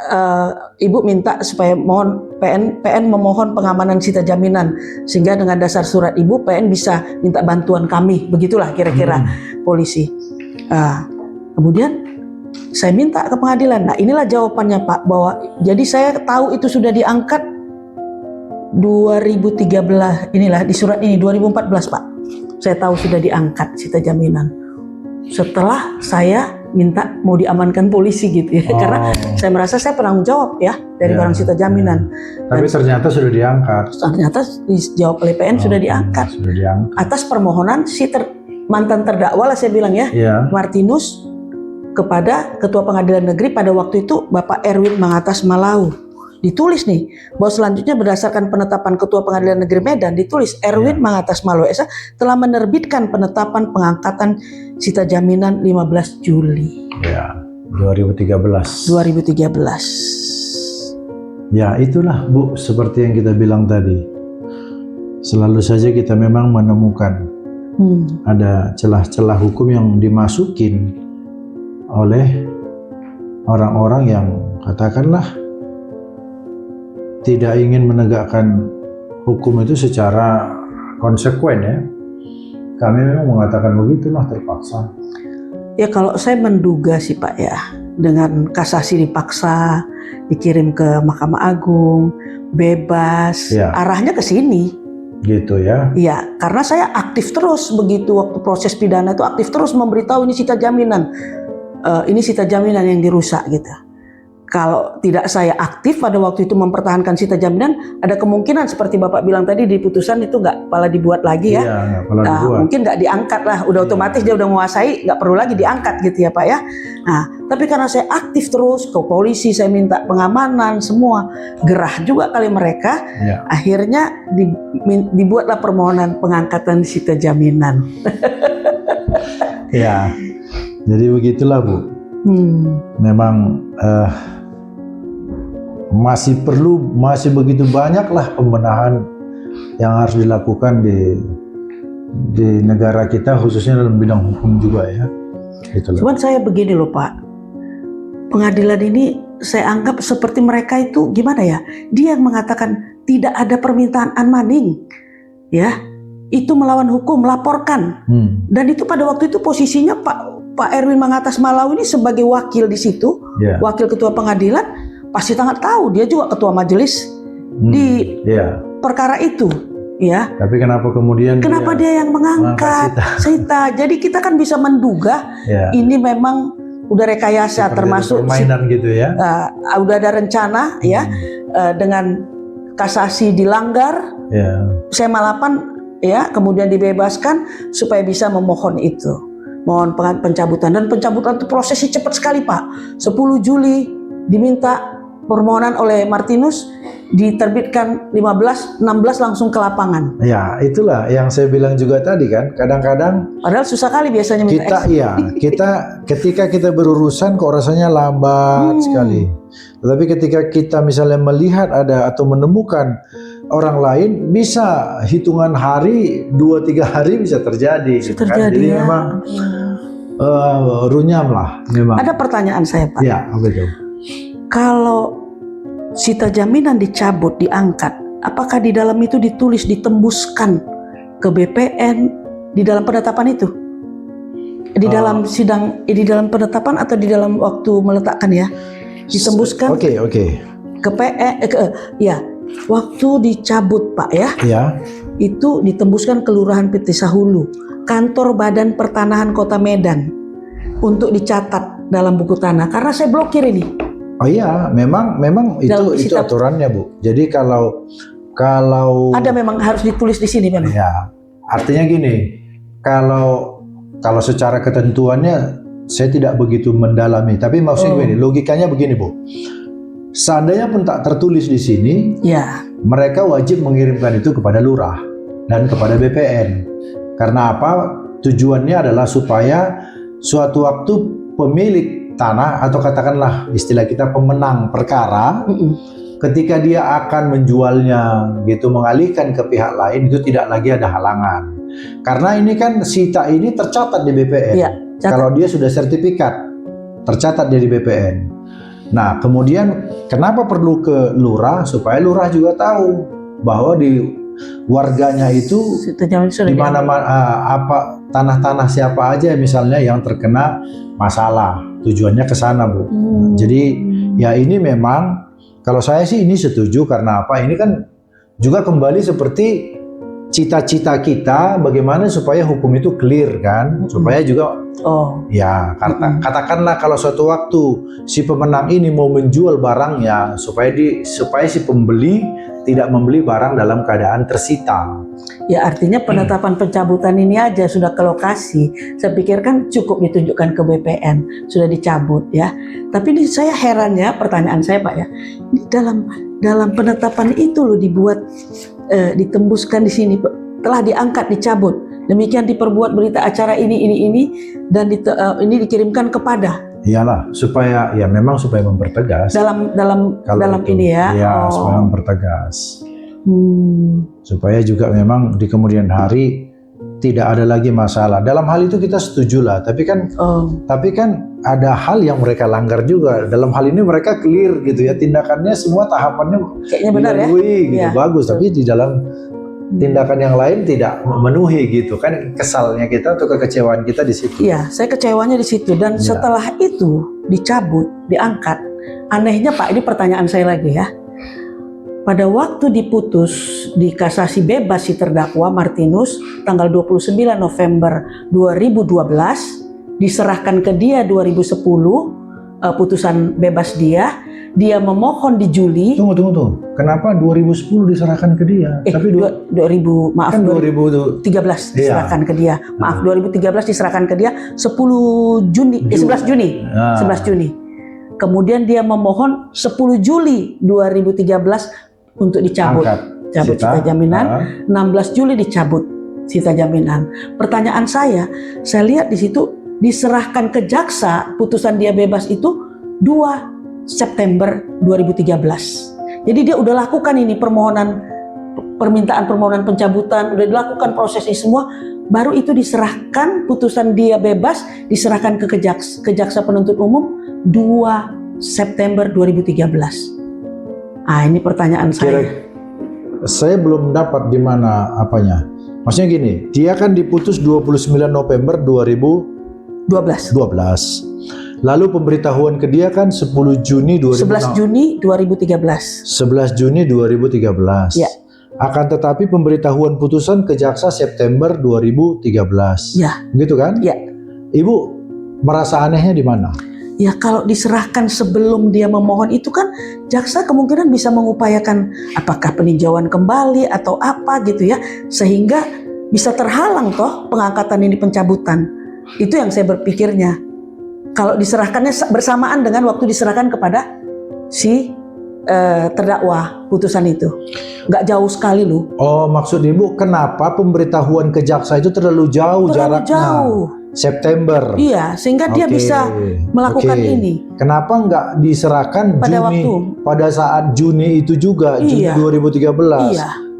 Ibu minta supaya mohon PN memohon pengamanan sita jaminan sehingga dengan dasar surat Ibu PN bisa minta bantuan kami, begitulah kira-kira polisi. Kemudian saya minta ke pengadilan. Nah inilah jawabannya Pak, bahwa jadi saya tahu itu sudah diangkat 2013, inilah di surat ini 2014 Pak. Saya tahu sudah diangkat sita jaminan. Setelah saya minta mau diamankan polisi gitu ya, karena saya merasa saya penanggung jawab ya dari barang sita jaminan.
Tapi ternyata sudah diangkat.
Ternyata dijawab oleh PN sudah diangkat. Atas permohonan si mantan terdakwa lah saya bilang ya, Martinus, kepada Ketua Pengadilan Negeri pada waktu itu Bapak Erwin Mangatas Malau. Ditulis nih bahwa selanjutnya berdasarkan penetapan Ketua Pengadilan Negeri Medan, ditulis Erwin Mangatas Malau SA telah menerbitkan penetapan pengangkatan sita jaminan 15 Juli.
2013. Ya itulah Bu, seperti yang kita bilang tadi. Selalu saja kita memang menemukan ada celah-celah hukum yang dimasukin oleh orang-orang yang katakanlah tidak ingin menegakkan hukum itu secara konsekuen ya. Kami memang mengatakan begitulah, terpaksa.
Ya kalau saya menduga sih Pak ya, dengan kasasi dipaksa, dikirim ke Mahkamah Agung, bebas, arahnya ke sini.
Gitu ya?
Iya, karena saya aktif terus begitu waktu proses pidana itu, aktif terus memberitahu ini sita jaminan. Ini sita jaminan yang dirusak gitu. Kalau tidak saya aktif pada waktu itu mempertahankan sita jaminan, ada kemungkinan seperti Bapak bilang tadi di putusan itu nggak pala dibuat lagi ya. Mungkin nggak diangkat lah, udah otomatis dia udah menguasai, nggak perlu lagi diangkat gitu ya Pak ya. Nah, tapi karena saya aktif terus ke polisi, saya minta pengamanan semua, gerah juga kali mereka. Akhirnya dibuatlah permohonan pengangkatan sita jaminan.
Ya, jadi begitulah Bu. Memang masih begitu banyaklah pembenahan yang harus dilakukan di negara kita, khususnya dalam bidang hukum juga ya.
Cuman saya begini loh Pak, pengadilan ini saya anggap seperti mereka itu gimana ya, dia yang mengatakan tidak ada permintaan unmanding ya, itu melawan hukum, laporkan. Dan itu pada waktu itu posisinya Pak Erwin Mangatas Malau ini sebagai wakil di situ, wakil ketua pengadilan, pasti sangat tahu, dia juga ketua majelis di perkara itu, ya.
Tapi kenapa kemudian
dia yang mengangkat sita? Jadi kita kan bisa menduga ini memang udah rekayasa, seperti termasuk
permainan gitu ya.
Udah ada rencana ya, dengan kasasi dilanggar, SEMA 8 ya, kemudian dibebaskan supaya bisa memohon itu, mohon pencabutan, dan pencabutan itu prosesnya cepat sekali Pak. 10 Juli diminta permohonan oleh Martinus, diterbitkan 15, 16 langsung ke lapangan.
Ya, itulah yang saya bilang juga tadi kan, kadang-kadang
padahal susah kali biasanya minta
kita ketika kita berurusan kok rasanya lambat sekali. Tetapi ketika kita misalnya melihat ada atau menemukan orang lain bisa hitungan hari 2-3 hari bisa terjadi.
Bisa
Gitu
terjadi
kan? Jadi
ya.
memang runyam lah memang.
Ada pertanyaan saya, Pak.
Ya, betul.
Kalau sita jaminan dicabut, diangkat, apakah di dalam itu ditulis ditembuskan ke BPN di dalam penetapan itu? Di dalam sidang, di dalam penetapan atau di dalam waktu meletakkan ya? Ditembuskan
Oke.
ke ya, waktu dicabut, Pak ya.
Ya.
Itu ditembuskan Kelurahan Petisahulu, kantor Badan Pertanahan Kota Medan, untuk dicatat dalam buku tanah. Karena saya blokir ini.
Oh iya, memang itu aturannya, Bu. Jadi kalau
ada memang harus ditulis di sini, memang.
Ya, artinya gini, kalau secara ketentuannya saya tidak begitu mendalami, tapi maksudnya begini, logikanya begini, Bu. Seandainya pun tak tertulis di sini,
ya,
mereka wajib mengirimkan itu kepada lurah dan kepada BPN. Karena apa? Tujuannya adalah supaya suatu waktu pemilik tanah atau katakanlah istilah kita pemenang perkara, ketika dia akan menjualnya gitu, mengalihkan ke pihak lain, itu tidak lagi ada halangan. Karena ini kan sita ini tercatat di BPN.
Ya,
kalau dia sudah sertifikat, tercatat dia di BPN. Nah, kemudian kenapa perlu ke lurah? Supaya lurah juga tahu bahwa di warganya itu di mana apa tanah-tanah siapa aja misalnya yang terkena masalah. Tujuannya ke sana, Bu. Jadi ya ini memang kalau saya sih ini setuju karena apa? Ini kan juga kembali seperti cita-cita kita bagaimana supaya hukum itu clear kan, supaya juga ya katakanlah kalau suatu waktu si pemenang ini mau menjual barangnya supaya si pembeli tidak membeli barang dalam keadaan tersita.
Ya artinya penetapan pencabutan ini aja sudah ke lokasi, saya pikir kan cukup ditunjukkan ke BPN sudah dicabut ya. Tapi ini saya herannya, pertanyaan saya Pak ya, di dalam penetapan itu loh dibuat ditembuskan di sini, telah diangkat, dicabut. Demikian diperbuat berita acara ini dan ini dikirimkan kepada.
Iyalah, supaya ya memang supaya mempertegas.
Dalam
itu,
ini ya.
Ya, supaya mempertegas. Supaya juga memang di kemudian hari tidak ada lagi masalah. Dalam hal itu kita setuju lah, tapi kan ada hal yang mereka langgar juga. Dalam hal ini mereka clear gitu ya, tindakannya semua tahapannya
kayaknya benar ya.
Gitu, ya, bagus, tapi di dalam tindakan yang lain tidak memenuhi gitu kan, kesalnya kita atau kekecewaan kita di situ.
Iya, saya kecewanya di situ dan setelah itu dicabut, diangkat. Anehnya Pak, ini pertanyaan saya lagi ya. Pada waktu diputus di kasasi bebas si terdakwa Martinus tanggal 29 November 2012, diserahkan ke dia 2010 putusan bebas dia memohon di Juli.
Tunggu. Kenapa 2010 diserahkan ke dia? Tapi
2013 diserahkan ke dia. Maaf, 2013 diserahkan ke dia 11 Juni. Kemudian dia memohon 10 Juli 2013 untuk dicabut sita jaminan. 16 Juli dicabut sita jaminan. Pertanyaan saya lihat di situ diserahkan ke jaksa, putusan dia bebas itu 2 September 2013. Jadi dia udah lakukan ini permintaan permohonan pencabutan, udah dilakukan proses ini semua, baru itu diserahkan putusan dia bebas, diserahkan ke jaksa penuntut umum 2 September 2013. Ini pertanyaan saya.
Saya belum dapat di mana apanya. Maksudnya gini, dia kan diputus 29 November 2012. Lalu pemberitahuan ke dia kan 10 Juni
11 Juni 2013.
11 Juni 2013.
Ya.
Akan tetapi pemberitahuan putusan ke jaksa September 2013.
Ya.
Gitu kan?
Ya.
Ibu merasa anehnya di mana?
Ya kalau diserahkan sebelum dia memohon itu kan jaksa kemungkinan bisa mengupayakan apakah peninjauan kembali atau apa gitu ya, sehingga bisa terhalang toh pengangkatan ini, pencabutan. Itu yang saya berpikirnya. Kalau diserahkannya bersamaan dengan waktu diserahkan kepada si terdakwa putusan itu, nggak jauh sekali loh.
Oh, maksud ibu kenapa pemberitahuan ke jaksa itu terlalu jauh jaraknya?
Jauh.
September.
Iya, sehingga dia bisa melakukan ini.
Kenapa nggak diserahkan pada saat Juni itu juga, Juni 2013,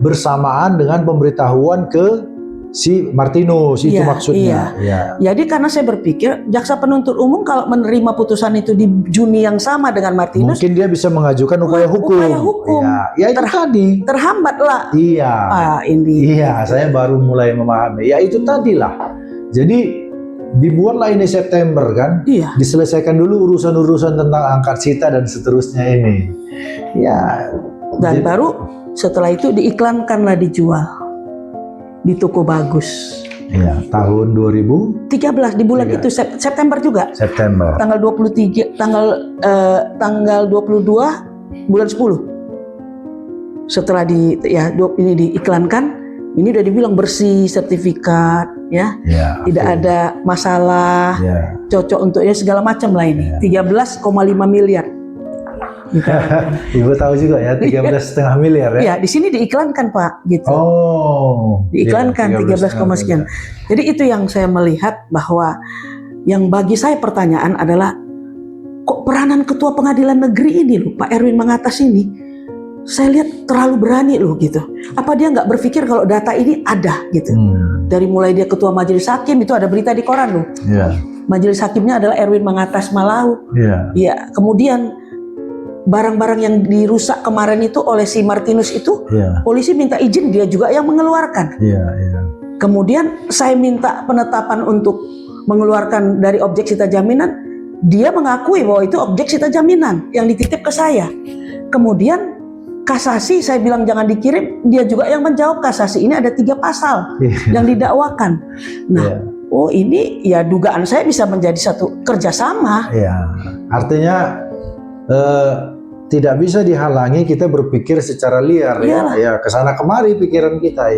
bersamaan dengan pemberitahuan ke si Martinus itu maksudnya.
Jadi karena saya berpikir jaksa penuntut umum kalau menerima putusan itu di Juni yang sama dengan Martinus,
mungkin dia bisa mengajukan upaya hukum. Ya itu tadi
terhambatlah. Saya
baru mulai memahami. Ya itu tadilah. Jadi dibuatlah ini September kan, diselesaikan dulu urusan-urusan tentang angkat sita dan seterusnya ini.
Dan baru setelah itu diiklankanlah dijual di toko bagus.
Tahun 2013
di bulan itu September juga.
September.
Tanggal 23 tanggal 22 bulan 10. Setelah ini diiklankan, ini udah dibilang bersih sertifikat tidak ada masalah, cocok untuknya segala macam lah ini. 13,5 miliar.
Ibu tahu juga ya 13,5 miliar ya?
Di sini diiklankan Pak, gitu. Diiklankan 13, sekian. Jadi itu yang saya melihat bahwa yang bagi saya pertanyaan adalah kok peranan Ketua Pengadilan Negeri ini loh, Pak Erwin Mangatas ini, saya lihat terlalu berani loh gitu. Apa dia nggak berpikir kalau data ini ada gitu? Dari mulai dia Ketua Majelis Hakim itu ada berita di koran loh. Majelis Hakimnya adalah Erwin Mangatas Malau. Kemudian barang-barang yang dirusak kemarin itu oleh si Martinus itu, polisi minta izin, dia juga yang mengeluarkan. Kemudian saya minta penetapan untuk mengeluarkan dari objek sita jaminan, dia mengakui bahwa itu objek sita jaminan yang dititip ke saya. Kemudian kasasi saya bilang jangan dikirim, dia juga yang menjawab kasasi. Ini ada 3 pasal yang didakwakan. Nah, ini dugaan saya bisa menjadi satu kerjasama.
Artinya tidak bisa dihalangi kita berpikir secara liar kesana kemari pikiran kita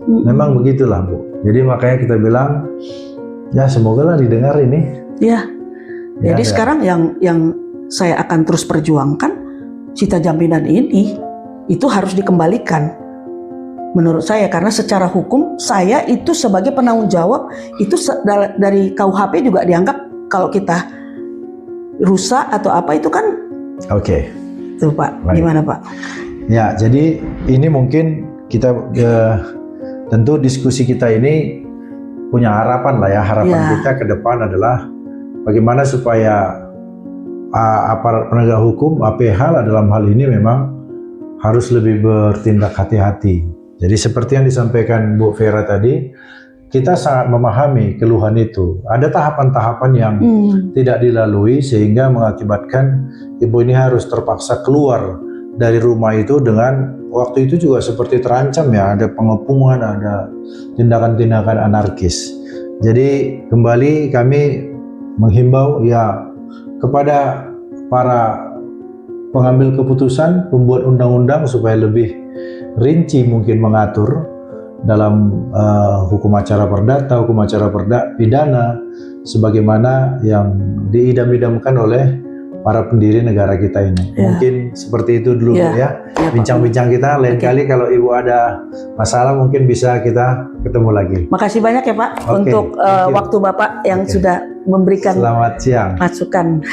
memang begitulah Bu. Jadi makanya kita bilang semoga lah didengar ini.
Jadi sekarang yang saya akan terus perjuangkan, sita jaminan ini itu harus dikembalikan menurut saya, karena secara hukum saya itu sebagai penanggung jawab itu dari KUHP juga dianggap kalau kita rusak atau apa itu kan. Tuh Pak, gimana Pak?
Jadi ini mungkin kita tentu diskusi kita ini punya harapan lah harapan kita ke depan adalah bagaimana supaya aparat penegak hukum, APH dalam hal ini memang harus lebih bertindak hati-hati. Jadi seperti yang disampaikan Bu Vera tadi, kita sangat memahami keluhan itu. Ada tahapan-tahapan yang tidak dilalui sehingga mengakibatkan ibu ini harus terpaksa keluar dari rumah itu dengan waktu itu juga seperti terancam ada pengepungan, ada tindakan-tindakan anarkis. Jadi kembali kami menghimbau kepada para pengambil keputusan, pembuat undang-undang supaya lebih rinci mungkin mengatur dalam hukum acara perdata, hukum acara pidana, sebagaimana yang diidam-idamkan oleh para pendiri negara kita ini. Mungkin seperti itu dulu bincang-bincang kita. Lain kali kalau Ibu ada masalah mungkin bisa kita ketemu lagi.
Makasih banyak ya Pak untuk waktu Bapak yang sudah memberikan
selamat siang
masukan.